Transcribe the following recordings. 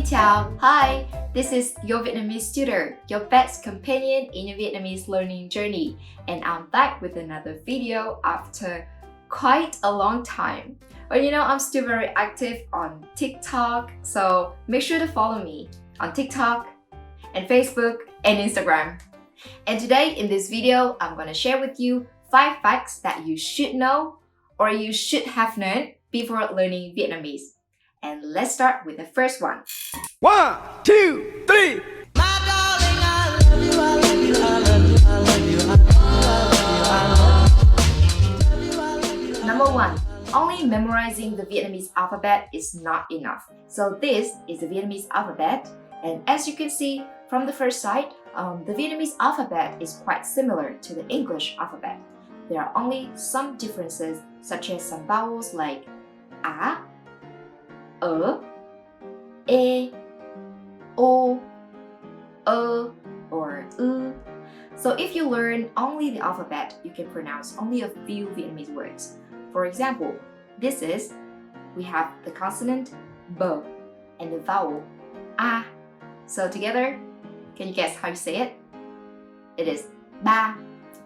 chào, hi! This is your Vietnamese tutor, your best companion in your Vietnamese learning journey, and I'm back with another video after quite a long time. But I'm still very active on TikTok, so make sure to follow me on TikTok and Facebook and Instagram. And today in this video, I'm going to share with you 5 facts that you should know or you should have known before learning Vietnamese. And let's start with the first one. 1, 2, 3. Number 1. Only memorizing the Vietnamese alphabet is not enough. So this is the Vietnamese alphabet, and as you can see from the first side, the Vietnamese alphabet is quite similar to the English alphabet. There are only some differences, such as some vowels like a, e, o, or u. So if you learn only the alphabet, you can pronounce only a few Vietnamese words. For example, we have the consonant b and the vowel a. So together, can you guess how you say it? It is ba,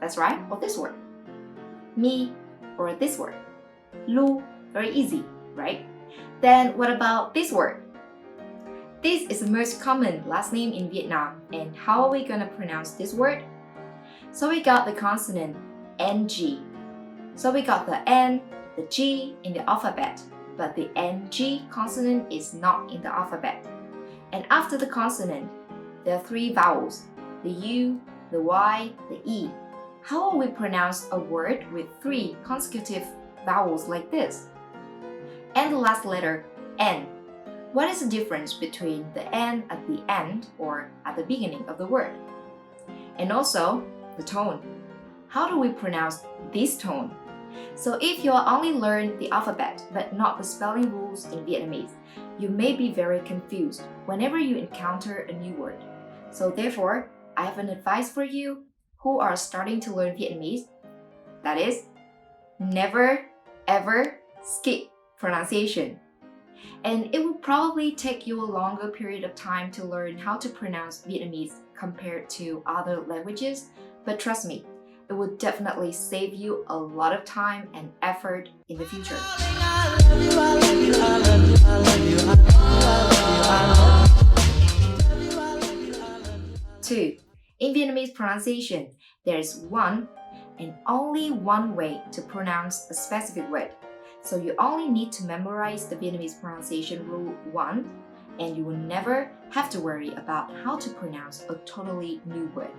that's right, or this word. Mi, or this word. Lu, very easy, right? Then what about this word? This is the most common last name in Vietnam, and how are we gonna pronounce this word? So we got the consonant NG. So we got the N, the G in the alphabet, but the NG consonant is not in the alphabet. And after the consonant, there are 3 vowels, the U, the Y, the E. How will we pronounce a word with 3 consecutive vowels like this? And the last letter, N. What is the difference between the N at the end or at the beginning of the word? And also, the tone. How do we pronounce this tone? So if you only learn the alphabet but not the spelling rules in Vietnamese, you may be very confused whenever you encounter a new word. So therefore, I have an advice for you who are starting to learn Vietnamese. That is, never ever skip pronunciation. And it will probably take you a longer period of time to learn how to pronounce Vietnamese compared to other languages, but trust me, it will definitely save you a lot of time and effort in the future. 2. In Vietnamese pronunciation, there is one and only one way to pronounce a specific word. So you only need to memorize the Vietnamese pronunciation rule 1, and you will never have to worry about how to pronounce a totally new word.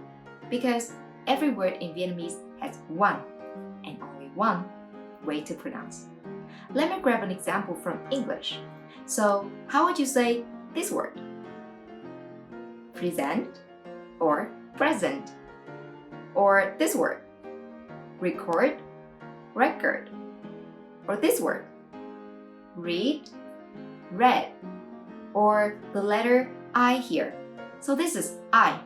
Because every word in Vietnamese has one and only one way to pronounce. Let me grab an example from English. So how would you say this word? Present or present? Or this word? Record, record? Or this word? Read, read? Or the letter I here? So this is I.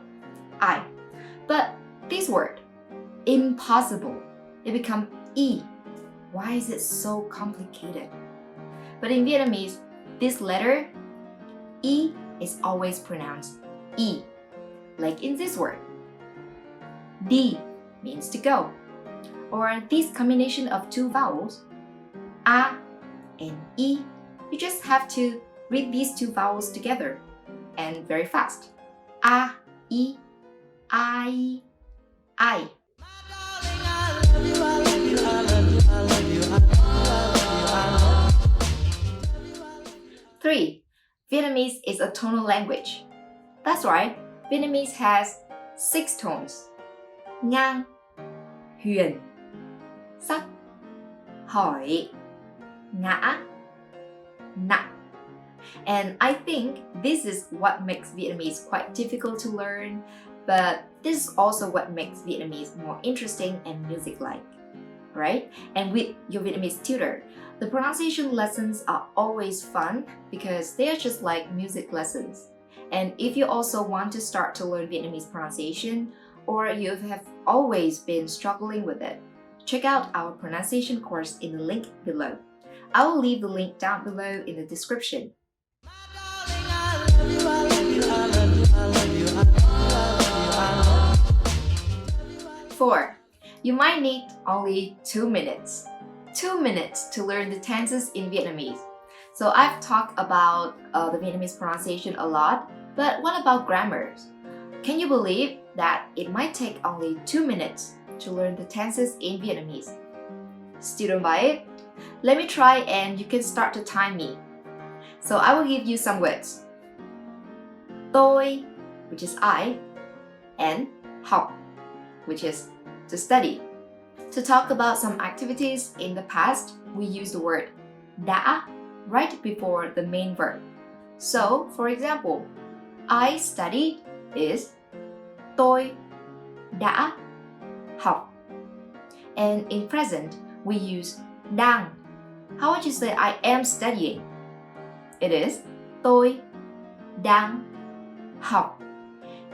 But this word, impossible, it becomes E. Why is it so complicated? But in Vietnamese, this letter, E, is always pronounced E. Like in this word. Đi means to go. Or this combination of 2 vowels, A and E, you just have to read these 2 vowels together and very fast. A, E, I. 3. Vietnamese is a tonal language. That's right, Vietnamese has 6 tones. Ngang, huyền, sắc, hỏi, ngã, nặng. And I think this is what makes Vietnamese quite difficult to learn, but this is also what makes Vietnamese more interesting and music-like, right? And with your Vietnamese tutor, the pronunciation lessons are always fun because they are just like music lessons. And if you also want to start to learn Vietnamese pronunciation, or you have always been struggling with it, check out our pronunciation course in the link below. I will leave the link down below in the description. before, you might need only 2 minutes. 2 minutes to learn the tenses in Vietnamese. So I've talked about the Vietnamese pronunciation a lot, but what about grammars? Can you believe that it might take only 2 minutes to learn the tenses in Vietnamese? Still don't buy it? Let me try and you can start to time me. So I will give you some words. Tôi, which is I, and học, which is to study. To talk about some activities in the past, we use the word đã right before the main verb. So, for example, I studied is tôi đã học. And in present, we use đang. How would you say I am studying? It is tôi đang học.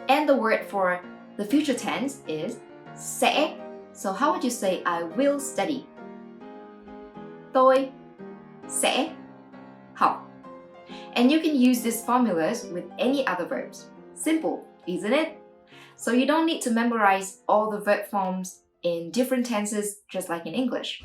And the word for the future tense is sẽ. So how would you say I will study? Tôi sẽ học. And you can use these formulas with any other verbs. Simple, isn't it? So you don't need to memorize all the verb forms in different tenses just like in English.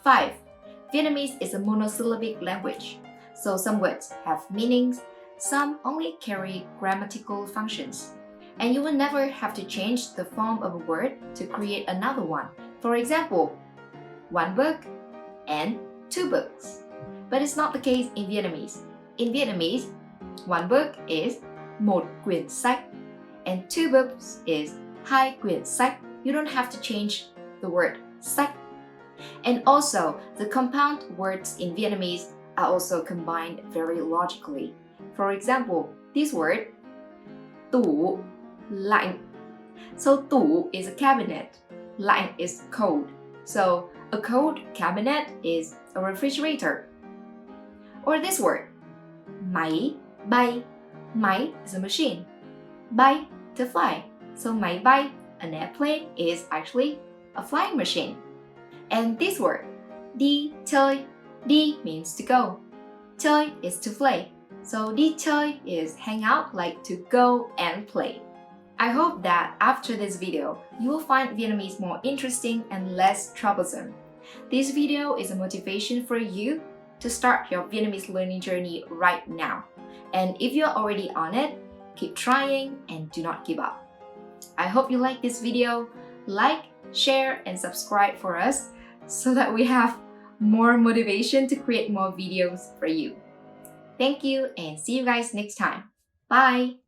Five, Vietnamese is a monosyllabic language, so some words have meanings, some only carry grammatical functions. And you will never have to change the form of a word to create another one. For example, one book and two books. But it's not the case in Vietnamese. In Vietnamese, one book is một quyển sách and two books is hai quyển sách. You don't have to change the word sách. And also, the compound words in Vietnamese are also combined very logically. For example, this word tủ lạnh. So tủ is a cabinet, lạnh is cold. So a cold cabinet is a refrigerator. Or this word máy bay. Máy is a machine. Bay to fly. So máy bay, an airplane, is actually a flying machine. And this word đi chơi. Đi means to go. Chơi is to play. So đi chơi is hang out, like to go and play. I hope that after this video, you will find Vietnamese more interesting and less troublesome. This video is a motivation for you to start your Vietnamese learning journey right now. And if you're already on it, keep trying and do not give up. I hope you like this video. Like, share, and subscribe for us so that we have more motivation to create more videos for you. Thank you and see you guys next time. Bye!